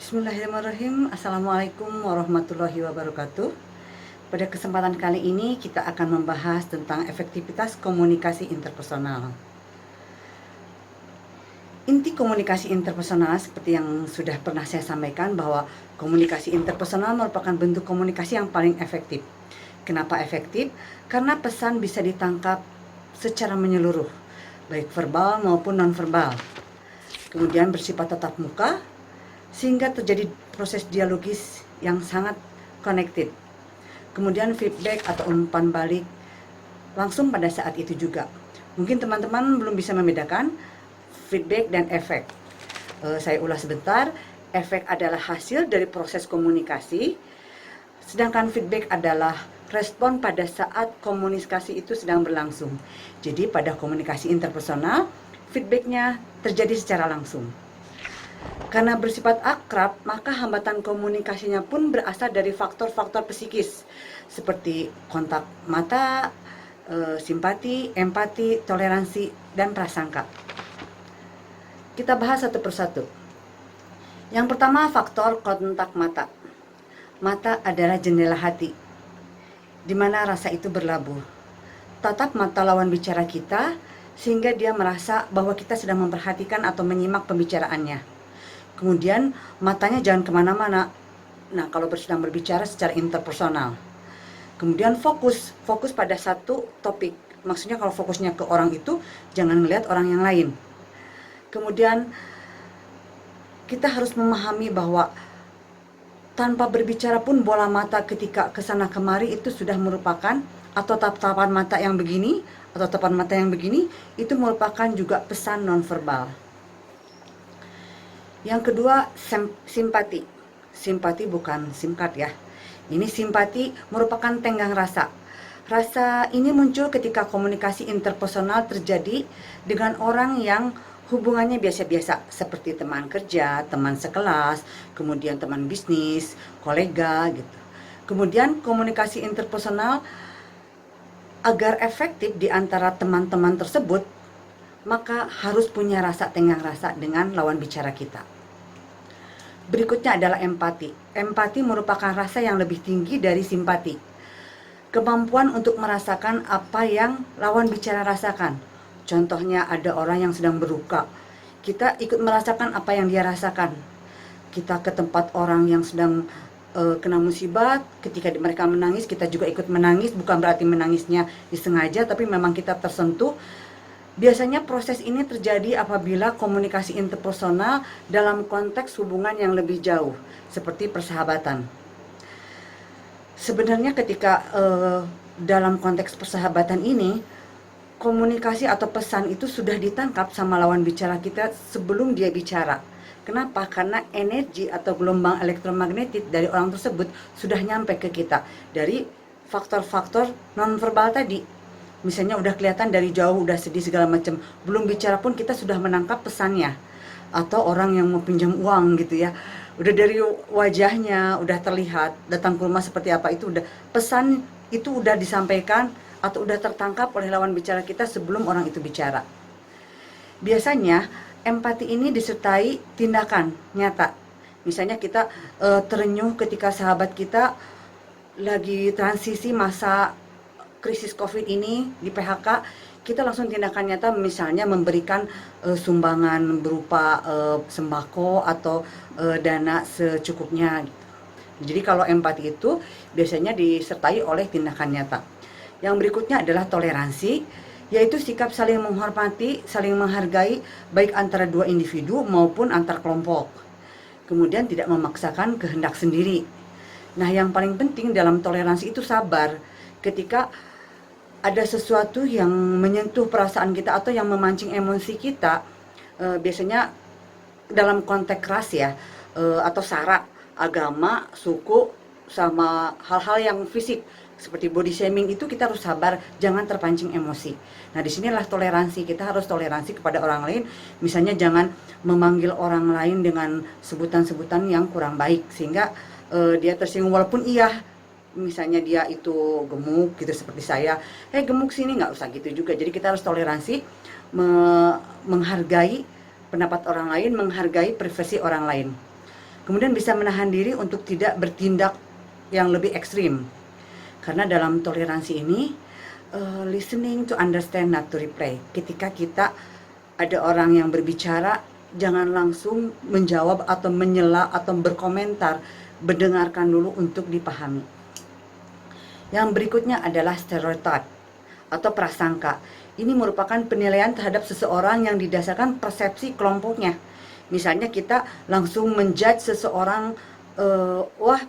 Bismillahirrahmanirrahim. Assalamualaikum warahmatullahi wabarakatuh. Pada kesempatan kali ini kita akan membahas tentang efektivitas komunikasi interpersonal. Inti komunikasi interpersonal seperti yang sudah pernah saya sampaikan bahwa komunikasi interpersonal merupakan bentuk komunikasi yang paling efektif. Kenapa efektif? Karena pesan bisa ditangkap secara menyeluruh, baik verbal maupun nonverbal. Kemudian bersifat tatap muka, sehingga terjadi proses dialogis yang sangat connected. Kemudian feedback atau umpan balik langsung pada saat itu juga. Mungkin teman-teman belum bisa membedakan feedback dan efek. Saya ulas sebentar. Efek adalah hasil dari proses komunikasi, sedangkan feedback adalah respon pada saat komunikasi itu sedang berlangsung. Jadi pada komunikasi interpersonal, feedbacknya terjadi secara langsung. Karena bersifat akrab, maka hambatan komunikasinya pun berasal dari faktor-faktor psikis seperti kontak mata, simpati, empati, toleransi, dan prasangka. Kita bahas satu persatu. Yang pertama, faktor kontak mata. Mata adalah jendela hati, di mana rasa itu berlabuh. Tatap mata lawan bicara kita, sehingga dia merasa bahwa kita sedang memperhatikan atau menyimak pembicaraannya. Kemudian matanya jangan kemana-mana. Nah, kalau sedang berbicara secara interpersonal. Kemudian fokus pada satu topik. Maksudnya kalau fokusnya ke orang itu, jangan melihat orang yang lain. Kemudian kita harus memahami bahwa tanpa berbicara pun bola mata ketika kesana kemari itu sudah merupakan, atau tatapan mata yang begini, atau tatapan mata yang begini, itu merupakan juga pesan nonverbal. Yang kedua, simpati. Simpati bukan SIM card ya. Ini simpati merupakan tenggang rasa. Rasa ini muncul ketika komunikasi interpersonal terjadi dengan orang yang hubungannya biasa-biasa, seperti teman kerja, teman sekelas, kemudian teman bisnis, kolega gitu. Kemudian komunikasi interpersonal agar efektif di antara teman-teman tersebut, maka harus punya rasa tenggang rasa dengan lawan bicara kita. Berikutnya adalah empati. Empati merupakan rasa yang lebih tinggi dari simpati. Kemampuan untuk merasakan apa yang lawan bicara rasakan. Contohnya ada orang yang sedang berduka. Kita ikut merasakan apa yang dia rasakan. Kita ke tempat orang yang sedang kena musibah, ketika mereka menangis, kita juga ikut menangis. Bukan berarti menangisnya disengaja, tapi memang kita tersentuh. Biasanya proses ini terjadi apabila komunikasi interpersonal dalam konteks hubungan yang lebih jauh, seperti persahabatan. Sebenarnya ketika dalam konteks persahabatan ini, komunikasi atau pesan itu sudah ditangkap sama lawan bicara kita sebelum dia bicara. Kenapa? Karena energi atau gelombang elektromagnetik dari orang tersebut sudah nyampe ke kita dari faktor-faktor nonverbal tadi. Misalnya udah kelihatan dari jauh, udah sedih segala macam, belum bicara pun kita sudah menangkap pesannya. Atau orang yang mau pinjam uang gitu ya, udah dari wajahnya udah terlihat datang ke rumah seperti apa, itu udah pesan itu udah disampaikan atau udah tertangkap oleh lawan bicara kita sebelum orang itu bicara. Biasanya empati ini disertai tindakan nyata. Misalnya kita terenyuh ketika sahabat kita lagi transisi masa krisis COVID ini di PHK, kita langsung tindakan nyata, misalnya memberikan sumbangan berupa sembako atau dana secukupnya. Jadi kalau empati itu biasanya disertai oleh tindakan nyata. Yang berikutnya adalah toleransi, yaitu sikap saling menghormati, saling menghargai, baik antara dua individu maupun antar kelompok. Kemudian tidak memaksakan kehendak sendiri. Nah, yang paling penting dalam toleransi itu sabar. Ketika ada sesuatu yang menyentuh perasaan kita atau yang memancing emosi kita, biasanya dalam konteks ras ya, atau sara, agama, suku, sama hal-hal yang fisik seperti body shaming, itu kita harus sabar, jangan terpancing emosi. Nah, disinilah toleransi, kita harus toleransi kepada orang lain. Misalnya jangan memanggil orang lain dengan sebutan-sebutan yang kurang baik sehingga dia tersinggung, walaupun iya misalnya dia itu gemuk gitu seperti saya, gemuk sini, nggak usah gitu juga. Jadi kita harus toleransi, menghargai pendapat orang lain, menghargai privasi orang lain. Kemudian bisa menahan diri untuk tidak bertindak yang lebih ekstrim. Karena dalam toleransi ini, listening to understand not to reply. Ketika kita ada orang yang berbicara, jangan langsung menjawab atau menyela atau berkomentar, mendengarkan dulu untuk dipahami. Yang berikutnya adalah stereotip atau prasangka. Ini merupakan penilaian terhadap seseorang yang didasarkan persepsi kelompoknya. Misalnya kita langsung menjudge seseorang, wah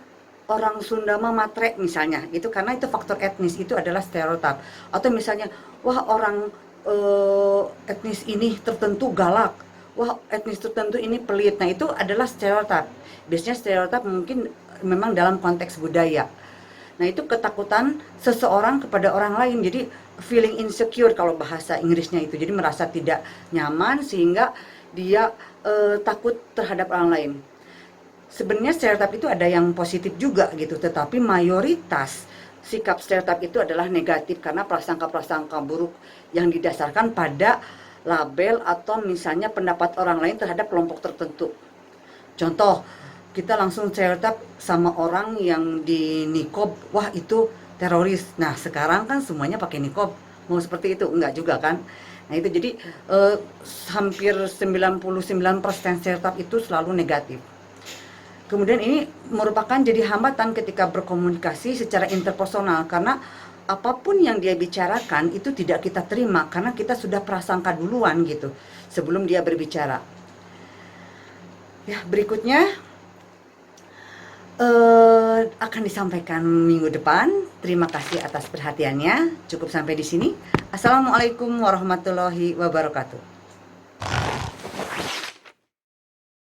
orang Sunda mah matre misalnya, itu karena itu faktor etnis, itu adalah stereotip. Atau misalnya, wah orang etnis ini tertentu galak, wah etnis tertentu ini pelit. Nah itu adalah stereotip. Biasanya stereotip mungkin memang dalam konteks budaya. Nah itu ketakutan seseorang kepada orang lain, jadi feeling insecure kalau bahasa Inggrisnya itu, jadi merasa tidak nyaman sehingga dia takut terhadap orang lain. Sebenarnya stereotip itu ada yang positif juga gitu, tetapi mayoritas sikap stereotip itu adalah negatif karena prasangka-prasangka buruk yang didasarkan pada label atau misalnya pendapat orang lain terhadap kelompok tertentu. Contoh, kita langsung stereotip sama orang yang di nikob, wah itu teroris. Nah sekarang kan semuanya pakai nikob, mau seperti itu? Enggak juga kan. Nah itu jadi hampir 99% stereotip itu selalu negatif. Kemudian ini merupakan jadi hambatan ketika berkomunikasi secara interpersonal, karena apapun yang dia bicarakan itu tidak kita terima karena kita sudah prasangka duluan gitu sebelum dia berbicara. Ya, berikutnya akan disampaikan minggu depan. Terima kasih atas perhatiannya. Cukup sampai di sini. Assalamualaikum warahmatullahi wabarakatuh.